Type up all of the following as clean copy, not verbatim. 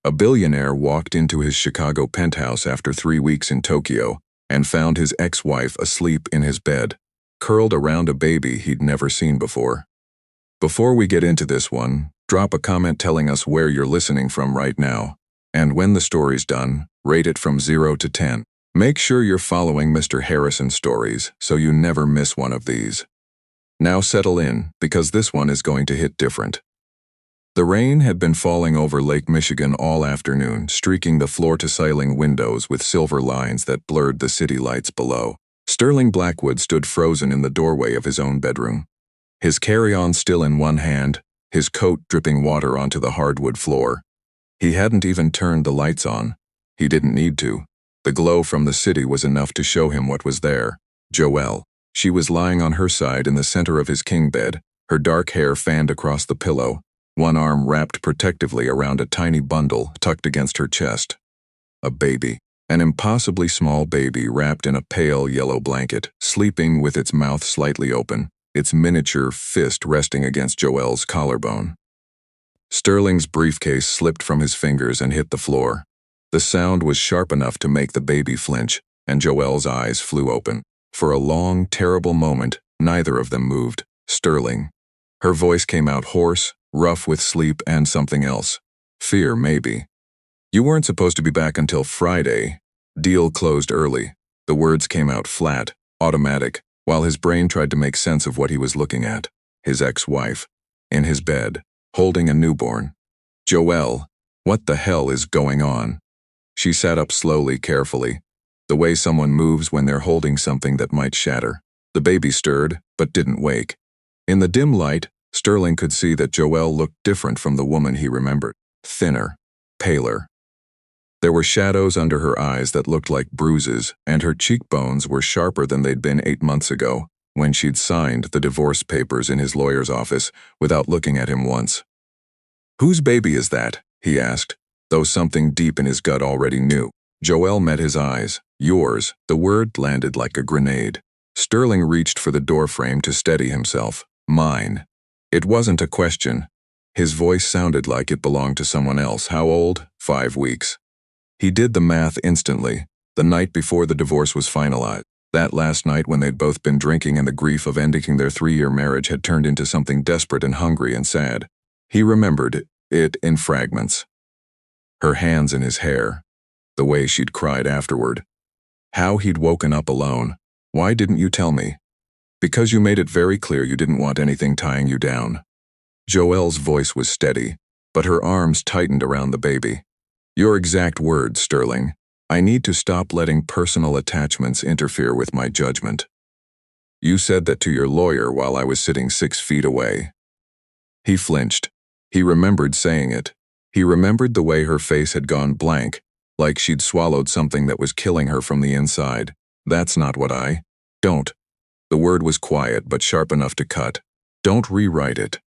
A billionaire walked into his Chicago penthouse after 3 weeks in Tokyo and found his ex-wife asleep in his bed, curled around a baby he'd never seen before. Before we get into this one, drop a comment telling us where you're listening from right now, and when the story's done, rate it from 0 to 10. Make sure you're following Mr. Harrison Stories so you never miss one of these. Now settle in, because this one is going to hit different. The rain had been falling over Lake Michigan all afternoon, streaking the floor-to-ceiling windows with silver lines that blurred the city lights below. Sterling Blackwood stood frozen in the doorway of his own bedroom, his carry-on still in one hand, his coat dripping water onto the hardwood floor. He hadn't even turned the lights on. He didn't need to. The glow from the city was enough to show him what was there. Joelle. She was lying on her side in the center of his king bed, her dark hair fanned across the pillow, one arm wrapped protectively around a tiny bundle tucked against her chest. A baby. An impossibly small baby wrapped in a pale yellow blanket, sleeping with its mouth slightly open, its miniature fist resting against Joelle's collarbone. Sterling's briefcase slipped from his fingers and hit the floor. The sound was sharp enough to make the baby flinch, and Joelle's eyes flew open. For a long, terrible moment, neither of them moved. Sterling. Her voice came out hoarse, rough with sleep and something else. Fear, maybe. You weren't supposed to be back until Friday. Deal closed early. The words came out flat, automatic, while his brain tried to make sense of what he was looking at. His ex-wife. In his bed, holding a newborn. Joelle, what the hell is going on? She sat up slowly, carefully, the way someone moves when they're holding something that might shatter. The baby stirred, but didn't wake. In the dim light, Sterling could see that Joelle looked different from the woman he remembered. Thinner, paler. There were shadows under her eyes that looked like bruises, and her cheekbones were sharper than they'd been 8 months ago, when she'd signed the divorce papers in his lawyer's office without looking at him once. "Whose baby is that?" he asked, though something deep in his gut already knew. Joelle met his eyes. "Yours." The word landed like a grenade. Sterling reached for the doorframe to steady himself. "Mine." It wasn't a question. His voice sounded like it belonged to someone else. How old? 5 weeks. He did the math instantly. The night before the divorce was finalized. That last night when they'd both been drinking and the grief of ending their 3-year marriage had turned into something desperate and hungry and sad. He remembered it in fragments. Her hands in his hair. The way she'd cried afterward. How he'd woken up alone. "Why didn't you tell me?" "Because you made it very clear you didn't want anything tying you down." Joelle's voice was steady, but her arms tightened around the baby. "Your exact words, Sterling. I need to stop letting personal attachments interfere with my judgment. You said that to your lawyer while I was sitting 6 feet away." He flinched. He remembered saying it. He remembered the way her face had gone blank, like she'd swallowed something that was killing her from the inside. "That's not what I..." "Don't." The word was quiet but sharp enough to cut. "Don't rewrite it."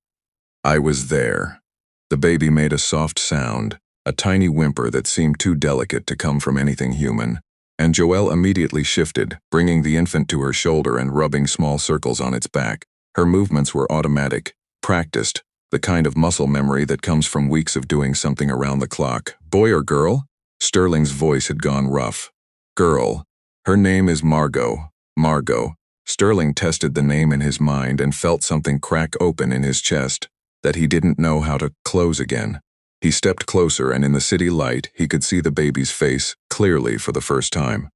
"I was there." The baby made a soft sound, a tiny whimper that seemed too delicate to come from anything human, and Joelle immediately shifted, bringing the infant to her shoulder and rubbing small circles on its back. Her movements were automatic, practiced, the kind of muscle memory that comes from weeks of doing something around the clock. "Boy or girl?" Sterling's voice had gone rough. "Girl. Her name is Margot." Margot. Sterling tested the name in his mind and felt something crack open in his chest that he didn't know how to close again. He stepped closer, and in the city light, he could see the baby's face clearly for the first time.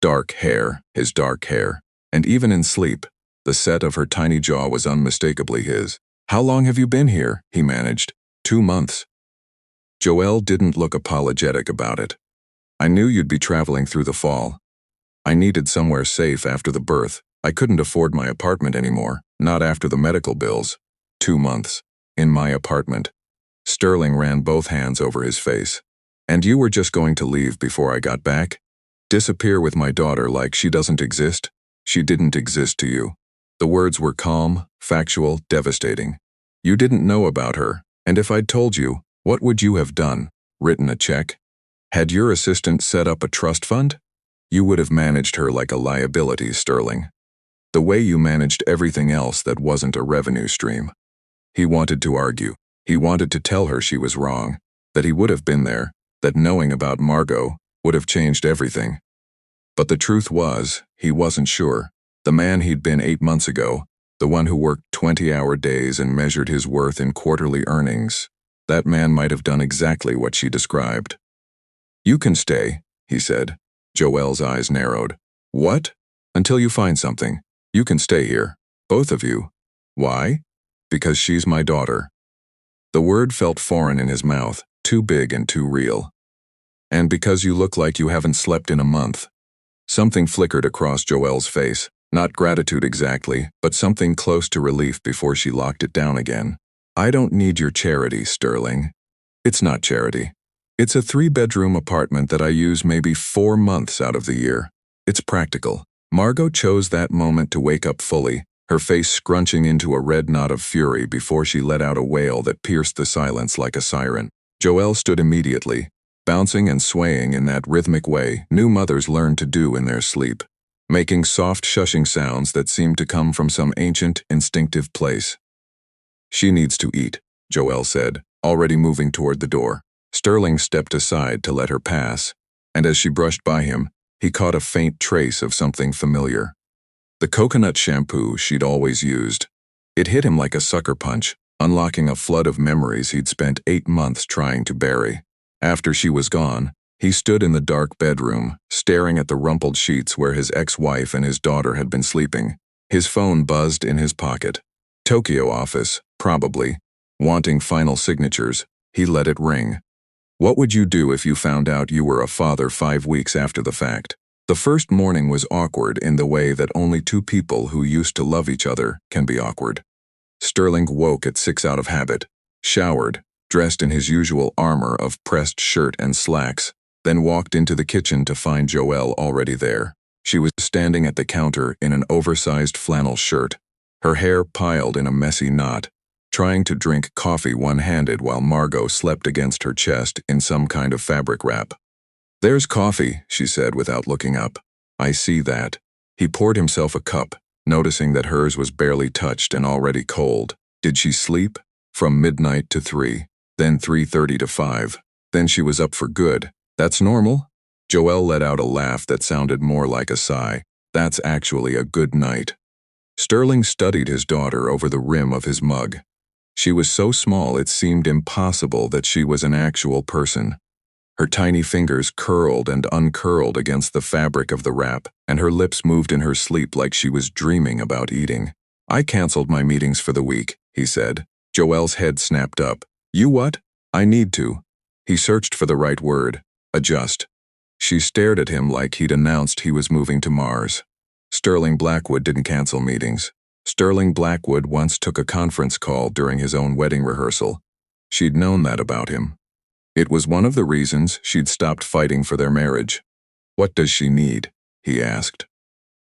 Dark hair, his dark hair, and even in sleep, the set of her tiny jaw was unmistakably his. "How long have you been here?" he managed. 2 months. Joelle didn't look apologetic about it. "I knew you'd be traveling through the fall. I needed somewhere safe after the birth. I couldn't afford my apartment anymore, not after the medical bills. 2 months. In my apartment." Sterling ran both hands over his face. "And you were just going to leave before I got back? Disappear with my daughter like she doesn't exist? She didn't exist to you." The words were calm, factual, devastating. "You didn't know about her, and if I'd told you, what would you have done? Written a check? Had your assistant set up a trust fund? You would have managed her like a liability, Sterling. The way you managed everything else that wasn't a revenue stream." He wanted to argue. He wanted to tell her she was wrong, that he would have been there, that knowing about Margot would have changed everything. But the truth was, he wasn't sure. The man he'd been 8 months ago, the one who worked 20-hour days and measured his worth in quarterly earnings, that man might have done exactly what she described. "You can stay," he said. Joelle's eyes narrowed. "What?" "Until you find something. You can stay here. Both of you." "Why?" "Because she's my daughter." The word felt foreign in his mouth, too big and too real. "And because you look like you haven't slept in a month." Something flickered across Joelle's face, not gratitude exactly, but something close to relief before she locked it down again. "I don't need your charity, Sterling." "It's not charity. It's a 3-bedroom apartment that I use maybe 4 months out of the year. It's practical." Margot chose that moment to wake up fully, her face scrunching into a red knot of fury before she let out a wail that pierced the silence like a siren. Joelle stood immediately, bouncing and swaying in that rhythmic way new mothers learn to do in their sleep, making soft shushing sounds that seemed to come from some ancient, instinctive place. "She needs to eat," Joelle said, already moving toward the door. Sterling stepped aside to let her pass, and as she brushed by him, he caught a faint trace of something familiar. The coconut shampoo she'd always used. It hit him like a sucker punch, unlocking a flood of memories he'd spent 8 months trying to bury. After she was gone, he stood in the dark bedroom, staring at the rumpled sheets where his ex-wife and his daughter had been sleeping. His phone buzzed in his pocket. Tokyo office, probably. Wanting final signatures, he let it ring. What would you do if you found out you were a father 5 weeks after the fact? The first morning was awkward in the way that only 2 people who used to love each other can be awkward. Sterling woke at 6 out of habit, showered, dressed in his usual armor of pressed shirt and slacks, then walked into the kitchen to find Joelle already there. She was standing at the counter in an oversized flannel shirt, her hair piled in a messy knot, trying to drink coffee one-handed while Margot slept against her chest in some kind of fabric wrap. "There's coffee," she said without looking up. "I see that." He poured himself a cup, noticing that hers was barely touched and already cold. Did she sleep? From midnight to 3, then 3:30 to 5. Then she was up for good. "That's normal?" Joelle let out a laugh that sounded more like a sigh. "That's actually a good night." Sterling studied his daughter over the rim of his mug. She was so small it seemed impossible that she was an actual person. Her tiny fingers curled and uncurled against the fabric of the wrap, and her lips moved in her sleep like she was dreaming about eating. "I canceled my meetings for the week," he said. Joelle's head snapped up. "You what?" "I need to." He searched for the right word. "Adjust." She stared at him like he'd announced he was moving to Mars. Sterling Blackwood didn't cancel meetings. Sterling Blackwood once took a conference call during his own wedding rehearsal. She'd known that about him. It was one of the reasons she'd stopped fighting for their marriage. "What does she need?" he asked.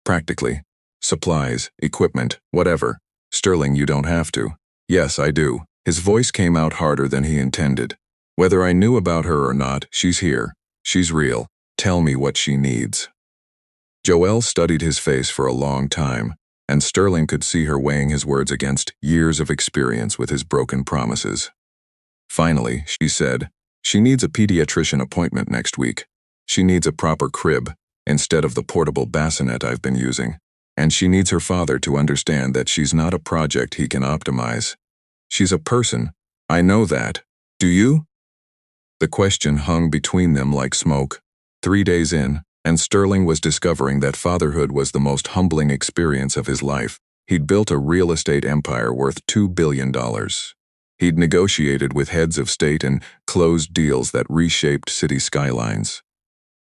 "Practically. Supplies, equipment, whatever." "Sterling, you don't have to." "Yes, I do." His voice came out harder than he intended. "Whether I knew about her or not, she's here. She's real. Tell me what she needs." Joelle studied his face for a long time, and Sterling could see her weighing his words against years of experience with his broken promises. Finally, she said, "She needs a pediatrician appointment next week. She needs a proper crib, instead of the portable bassinet I've been using. And she needs her father to understand that she's not a project he can optimize. She's a person. I know that. Do you?" The question hung between them like smoke. 3 days in, and Sterling was discovering that fatherhood was the most humbling experience of his life. He'd built a real estate empire worth $2 billion. He'd negotiated with heads of state and closed deals that reshaped city skylines.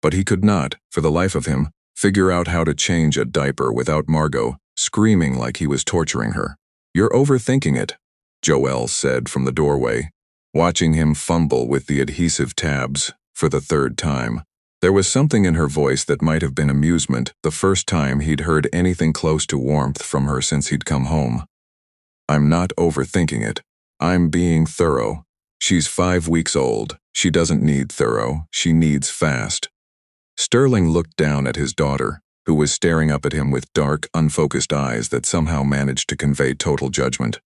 But he could not, for the life of him, figure out how to change a diaper without Margot screaming like he was torturing her. "You're overthinking it," Joelle said from the doorway, watching him fumble with the adhesive tabs for the 3rd time. There was something in her voice that might have been amusement the first time he'd heard anything close to warmth from her since he'd come home. "I'm not overthinking it. I'm being thorough. She's 5 weeks old. She doesn't need thorough. She needs fast." Sterling looked down at his daughter, who was staring up at him with dark, unfocused eyes that somehow managed to convey total judgment.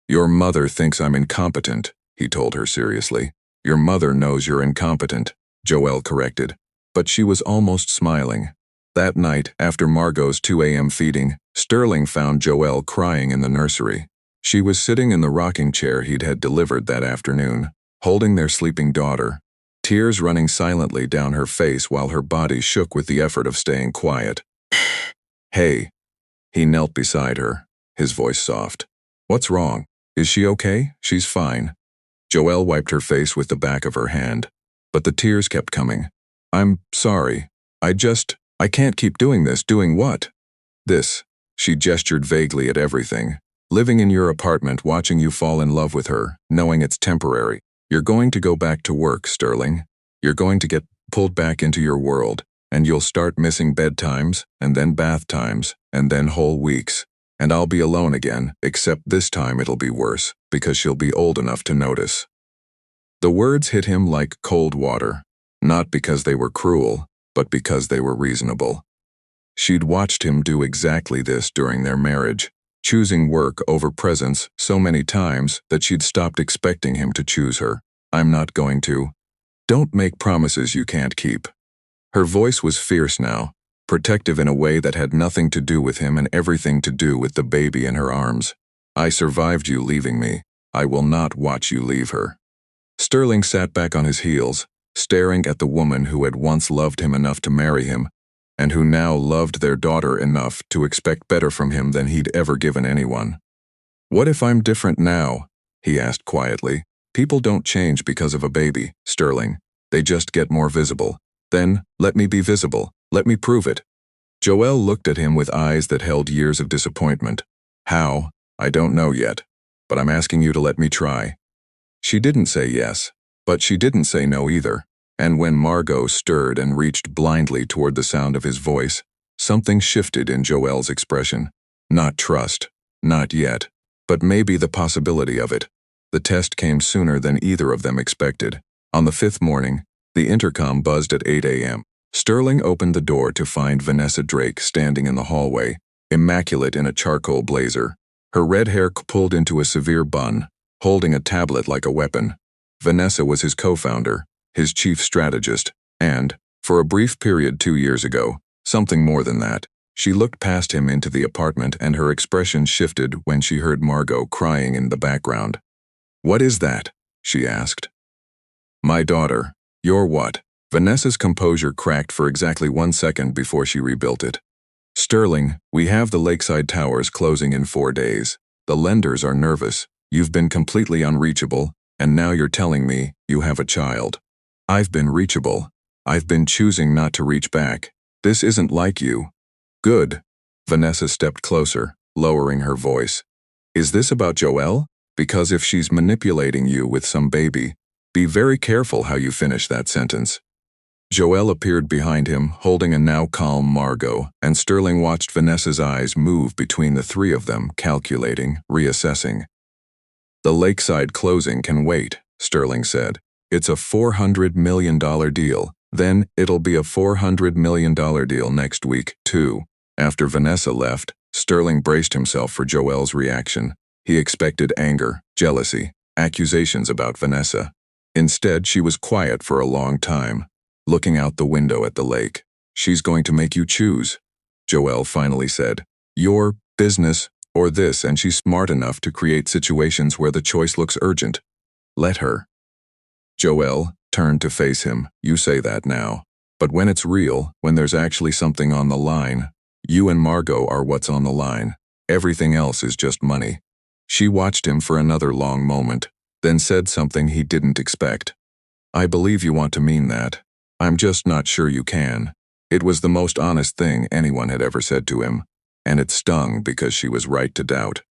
"Your mother thinks I'm incompetent," he told her seriously. Your mother knows you're incompetent, Joelle corrected, but she was almost smiling. That night, after Margot's 2 a.m. feeding, Sterling found Joelle crying in the nursery. She was sitting in the rocking chair he'd had delivered that afternoon, holding their sleeping daughter, tears running silently down her face while her body shook with the effort of staying quiet. Hey. He knelt beside her, his voice soft. What's wrong? Is she okay? She's fine. Joelle wiped her face with the back of her hand, but the tears kept coming. I'm sorry. I can't keep doing this. Doing what? This. She gestured vaguely at everything. Living in your apartment, watching you fall in love with her, knowing it's temporary. You're going to go back to work, Sterling. You're going to get pulled back into your world, and you'll start missing bedtimes, and then bath times, and then whole weeks. And I'll be alone again, except this time it'll be worse, because she'll be old enough to notice. The words hit him like cold water, not because they were cruel, but because they were reasonable. She'd watched him do exactly this during their marriage, choosing work over presence so many times that she'd stopped expecting him to choose her. I'm not going to. Don't make promises you can't keep. Her voice was fierce now, protective in a way that had nothing to do with him and everything to do with the baby in her arms. I survived you leaving me. I will not watch you leave her. Sterling sat back on his heels, staring at the woman who had once loved him enough to marry him, and who now loved their daughter enough to expect better from him than he'd ever given anyone. What if I'm different now? He asked quietly. People don't change because of a baby, Sterling. They just get more visible. Then, let me be visible. Let me prove it. Joelle looked at him with eyes that held years of disappointment. How? I don't know yet. But I'm asking you to let me try. She didn't say yes, but she didn't say no either. And when Margot stirred and reached blindly toward the sound of his voice, something shifted in Joelle's expression. Not trust. Not yet. But maybe the possibility of it. The test came sooner than either of them expected. On the 5th morning, the intercom buzzed at 8 a.m. Sterling opened the door to find Vanessa Drake standing in the hallway, immaculate in a charcoal blazer, her red hair pulled into a severe bun, holding a tablet like a weapon. Vanessa was his co-founder, his chief strategist, and, for a brief period 2 years ago, something more than that. She looked past him into the apartment and her expression shifted when she heard Margot crying in the background. What is that? She asked. My daughter. Your what? Vanessa's composure cracked for exactly 1 second before she rebuilt it. Sterling, we have the Lakeside Towers closing in 4 days. The lenders are nervous. You've been completely unreachable, and now you're telling me you have a child. I've been reachable. I've been choosing not to reach back. This isn't like you. Good. Vanessa stepped closer, lowering her voice. Is this about Joelle? Because if she's manipulating you with some baby, be very careful how you finish that sentence. Joelle appeared behind him, holding a now calm Margot, and Sterling watched Vanessa's eyes move between the three of them, calculating, reassessing. The Lakeside closing can wait, Sterling said. It's a $400 million deal. Then it'll be a $400 million deal next week, too. After Vanessa left, Sterling braced himself for Joelle's reaction. He expected anger, jealousy, accusations about Vanessa. Instead, she was quiet for a long time, looking out the window at the lake. She's going to make you choose, Joelle finally said. Your business or this, and she's smart enough to create situations where the choice looks urgent. Let her. Joelle turned to face him. You say that now. But when it's real, when there's actually something on the line, you and Margot are what's on the line. Everything else is just money. She watched him for another long moment, then said something he didn't expect. I believe you want to mean that. I'm just not sure you can. It was the most honest thing anyone had ever said to him, and it stung because she was right to doubt.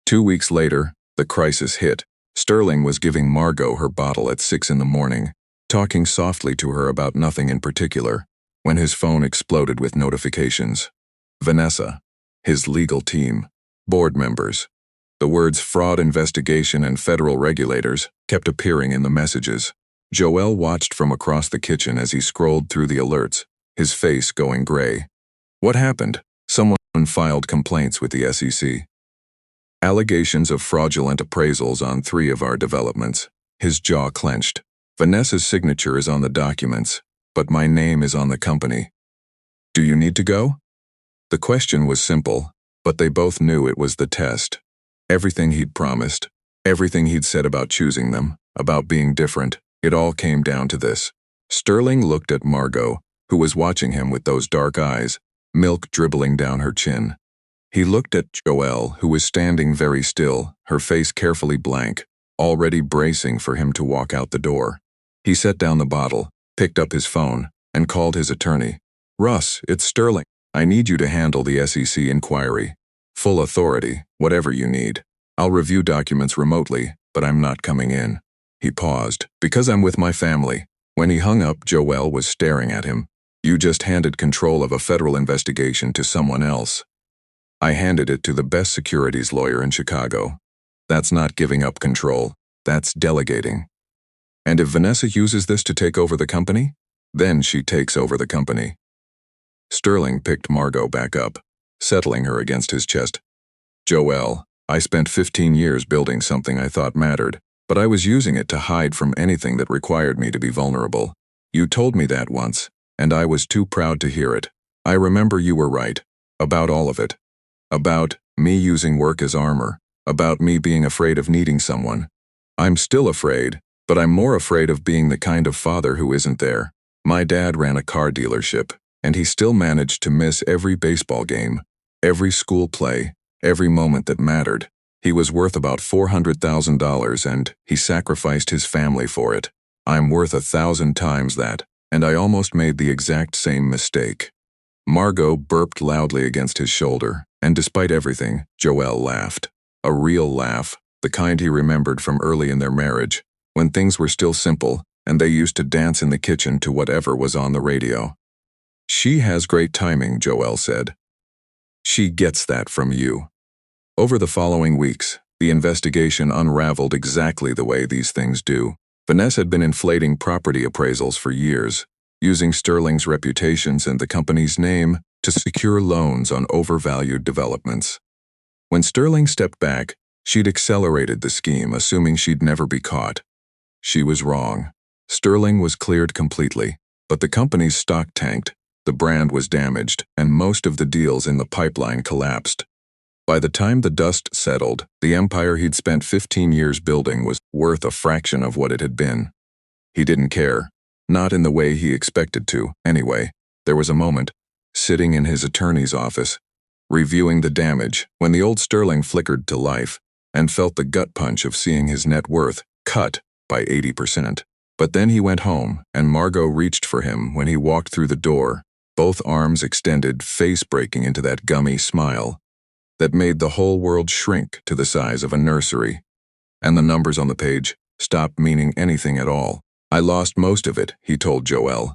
2 weeks later, the crisis hit. Sterling was giving Margot her bottle at 6 in the morning, talking softly to her about nothing in particular, when his phone exploded with notifications. Vanessa, his legal team, board members. The words fraud investigation and federal regulators kept appearing in the messages. Joelle watched from across the kitchen as he scrolled through the alerts, his face going gray. What happened? Someone filed complaints with the SEC. Allegations of fraudulent appraisals on 3 of our developments. His jaw clenched. Vanessa's signature is on the documents, but my name is on the company. Do you need to go? The question was simple, but they both knew it was the test. Everything he'd promised, everything he'd said about choosing them, about being different, it all came down to this. Sterling looked at Margot, who was watching him with those dark eyes, milk dribbling down her chin. He looked at Joelle, who was standing very still, her face carefully blank, already bracing for him to walk out the door. He set down the bottle, picked up his phone, and called his attorney. "Russ, it's Sterling. I need you to handle the SEC inquiry. Full authority, whatever you need. I'll review documents remotely, but I'm not coming in." He paused. "Because I'm with my family." When he hung up, Joelle was staring at him. "You just handed control of a federal investigation to someone else." "I handed it to the best securities lawyer in Chicago." "That's not giving up control. That's delegating." "And if Vanessa uses this to take over the company? Then she takes over the company." Sterling picked Margot back up, settling her against his chest. "Joelle, I spent 15 years building something I thought mattered, but I was using it to hide from anything that required me to be vulnerable. You told me that once, and I was too proud to hear it. I remember you were right. About all of it. About me using work as armor. About me being afraid of needing someone. I'm still afraid, but I'm more afraid of being the kind of father who isn't there. My dad ran a car dealership, and he still managed to miss every baseball game, every school play, every moment that mattered. He was worth about $400,000 and he sacrificed his family for it. I'm worth 1,000 times that, and I almost made the exact same mistake." Margot burped loudly against his shoulder, and despite everything, Joelle laughed. A real laugh, the kind he remembered from early in their marriage, when things were still simple and they used to dance in the kitchen to whatever was on the radio. "She has great timing," Joelle said. "She gets that from you." Over the following weeks, the investigation unraveled exactly the way these things do. Vanessa had been inflating property appraisals for years, using Sterling's reputations and the company's name to secure loans on overvalued developments. When Sterling stepped back, she'd accelerated the scheme, assuming she'd never be caught. She was wrong. Sterling was cleared completely, but the company's stock tanked, the brand was damaged, and most of the deals in the pipeline collapsed. By the time the dust settled, the empire he'd spent 15 years building was worth a fraction of what it had been. He didn't care. Not in the way he expected to, anyway. There was a moment, sitting in his attorney's office, reviewing the damage, when the old Sterling flickered to life, and felt the gut punch of seeing his net worth cut by 80%. But then he went home, and Margot reached for him when he walked through the door, both arms extended, face breaking into that gummy smile that made the whole world shrink to the size of a nursery. And the numbers on the page stopped meaning anything at all. "I lost most of it," he told Joelle.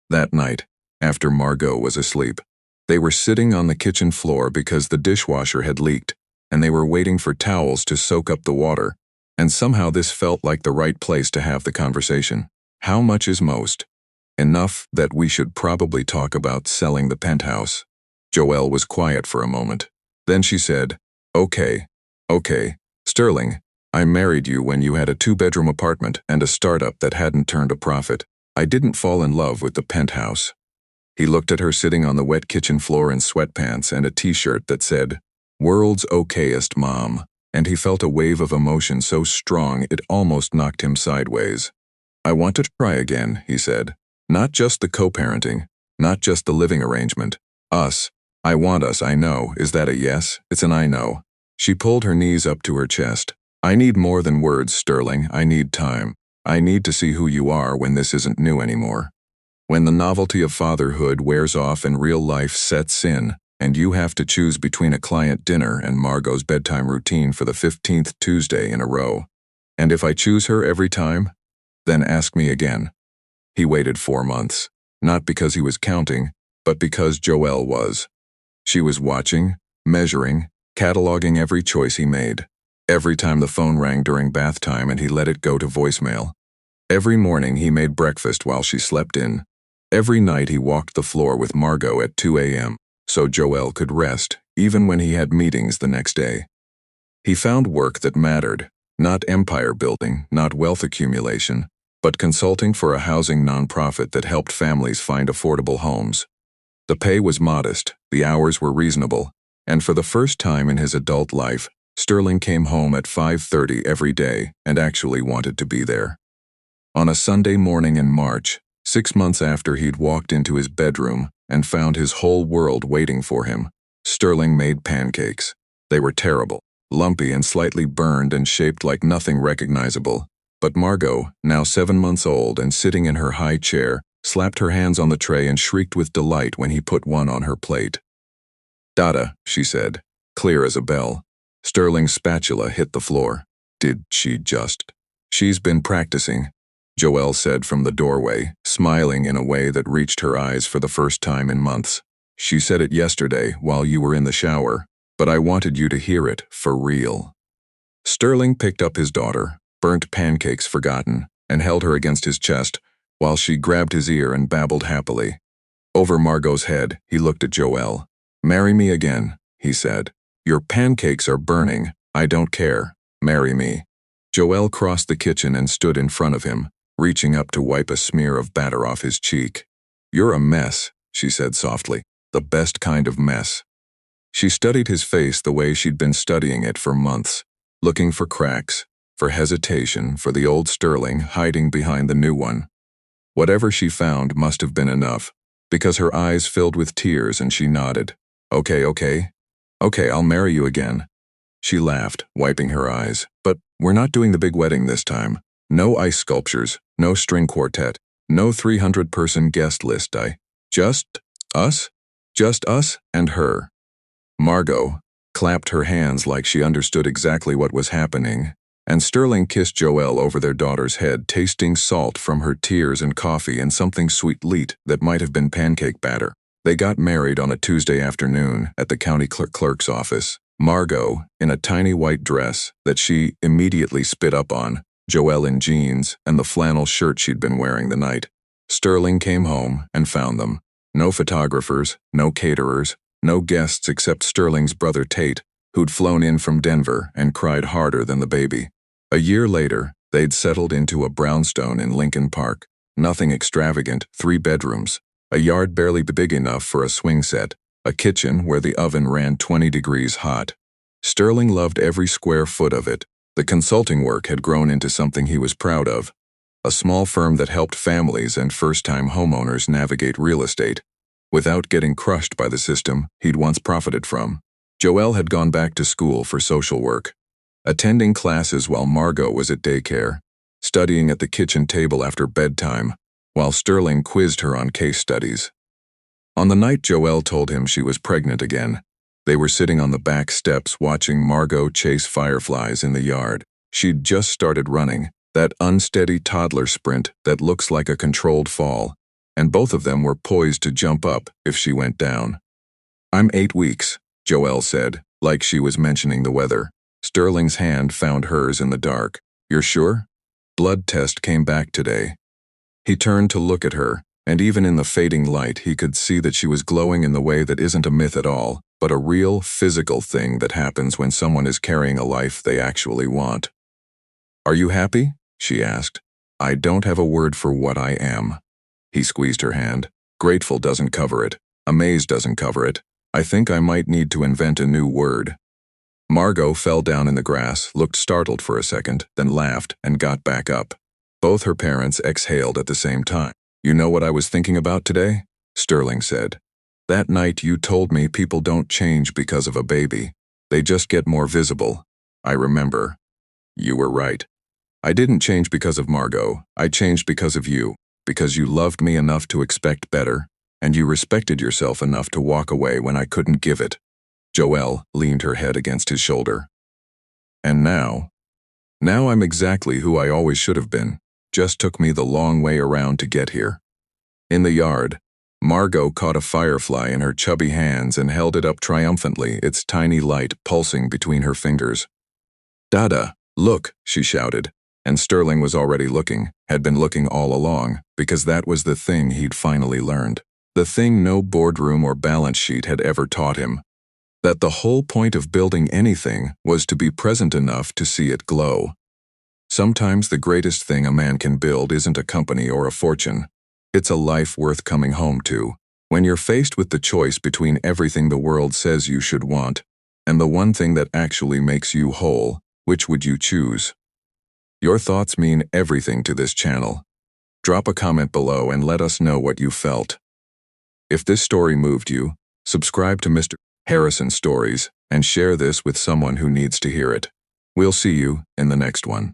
That night, after Margot was asleep, they were sitting on the kitchen floor because the dishwasher had leaked, and they were waiting for towels to soak up the water, and somehow this felt like the right place to have the conversation. "How much is most?" "Enough that we should probably talk about selling the penthouse." Joelle was quiet for a moment. Then she said, Okay, Sterling, I married you when you had a 2-bedroom apartment and a startup that hadn't turned a profit. I didn't fall in love with the penthouse." He looked at her sitting on the wet kitchen floor in sweatpants and a t-shirt that said, "World's okayest mom," and he felt a wave of emotion so strong it almost knocked him sideways. "I want to try again," he said. "Not just the co-parenting, not just the living arrangement. Us. I want us, I know. Is that a yes?" "It's an I know." She pulled her knees up to her chest. "I need more than words, Sterling. I need time. I need to see who you are when this isn't new anymore. When the novelty of fatherhood wears off and real life sets in, and you have to choose between a client dinner and Margot's bedtime routine for the 15th Tuesday in a row. And if I choose her every time, then ask me again." He waited 4 months, not because he was counting, but because Joelle was. She was watching, measuring, cataloging every choice he made. Every time the phone rang during bath time and he let it go to voicemail. Every morning he made breakfast while she slept in. Every night he walked the floor with Margot at 2 a.m. so Joelle could rest, even when he had meetings the next day. He found work that mattered, not empire building, not wealth accumulation, but consulting for a housing nonprofit that helped families find affordable homes. The pay was modest, the hours were reasonable, and for the first time in his adult life, Sterling came home at 5:30 every day and actually wanted to be there. On a Sunday morning in March, 6 months after he'd walked into his bedroom and found his whole world waiting for him, Sterling made pancakes. They were terrible, lumpy and slightly burned and shaped like nothing recognizable. But Margot, now 7 months old and sitting in her high chair, slapped her hands on the tray and shrieked with delight when he put one on her plate. "Dada," she said, clear as a bell. Sterling's spatula hit the floor. "Did she just?" "She's been practicing," Joelle said from the doorway, smiling in a way that reached her eyes for the first time in months. "She said it yesterday while you were in the shower, but I wanted you to hear it for real." Sterling picked up his daughter, burnt pancakes forgotten, and held her against his chest, while she grabbed his ear and babbled happily. Over Margot's head, he looked at Joelle. "Marry me again," he said. "Your pancakes are burning. I don't care. Marry me." Joelle crossed the kitchen and stood in front of him, reaching up to wipe a smear of batter off his cheek. "You're a mess," she said softly. "The best kind of mess." She studied his face the way she'd been studying it for months, looking for cracks, for hesitation, for the old Sterling hiding behind the new one. Whatever she found must have been enough, because her eyes filled with tears and she nodded. Okay, I'll marry you again." She laughed, wiping her eyes. "But we're not doing the big wedding this time. No ice sculptures, no string quartet, no 300-person guest list. Just us? Just us and her." Margot clapped her hands like she understood exactly what was happening, and Sterling kissed Joelle over their daughter's head, tasting salt from her tears and coffee and something sweet that might have been pancake batter. They got married on a Tuesday afternoon at the county clerk's office. Margot in a tiny white dress that she immediately spit up on, Joelle in jeans and the flannel shirt she'd been wearing the night. Sterling came home and found them. No photographers, no caterers, no guests except Sterling's brother Tate, who'd flown in from Denver and cried harder than the baby. A year later, they'd settled into a brownstone in Lincoln Park. Nothing extravagant, 3 bedrooms, a yard barely big enough for a swing set, a kitchen where the oven ran 20 degrees hot. Sterling loved every square foot of it. The consulting work had grown into something he was proud of. A small firm that helped families and first-time homeowners navigate real estate without getting crushed by the system he'd once profited from. Joelle had gone back to school for social work, attending classes while Margot was at daycare, studying at the kitchen table after bedtime, while Sterling quizzed her on case studies. On the night Joelle told him she was pregnant again, they were sitting on the back steps watching Margot chase fireflies in the yard. She'd just started running, that unsteady toddler sprint that looks like a controlled fall, and both of them were poised to jump up if she went down. "I'm 8 weeks, Joelle said, like she was mentioning the weather. Sterling's hand found hers in the dark. "You're sure? Blood test came back today." He turned to look at her, and even in the fading light he could see that she was glowing in the way that isn't a myth at all, but a real, physical thing that happens when someone is carrying a life they actually want. "Are you happy?" she asked. "I don't have a word for what I am." He squeezed her hand. "Grateful doesn't cover it. Amazed doesn't cover it. I think I might need to invent a new word." Margot fell down in the grass, looked startled for a second, then laughed and got back up. Both her parents exhaled at the same time. "You know what I was thinking about today?" Sterling said. "That night you told me people don't change because of a baby. They just get more visible. I remember. You were right. I didn't change because of Margot. I changed because of you, because you loved me enough to expect better, and you respected yourself enough to walk away when I couldn't give it." Joelle leaned her head against his shoulder. "And now I'm exactly who I always should have been. Just took me the long way around to get here." In the yard, Margot caught a firefly in her chubby hands and held it up triumphantly, its tiny light pulsing between her fingers. "Dada, look," she shouted, and Sterling was already looking, had been looking all along, because that was the thing he'd finally learned. The thing no boardroom or balance sheet had ever taught him. That the whole point of building anything was to be present enough to see it glow. Sometimes the greatest thing a man can build isn't a company or a fortune. It's a life worth coming home to. When you're faced with the choice between everything the world says you should want and the one thing that actually makes you whole, which would you choose? Your thoughts mean everything to this channel. Drop a comment below and let us know what you felt. If this story moved you, subscribe to Mr. Harrison Stories and share this with someone who needs to hear it. We'll see you in the next one.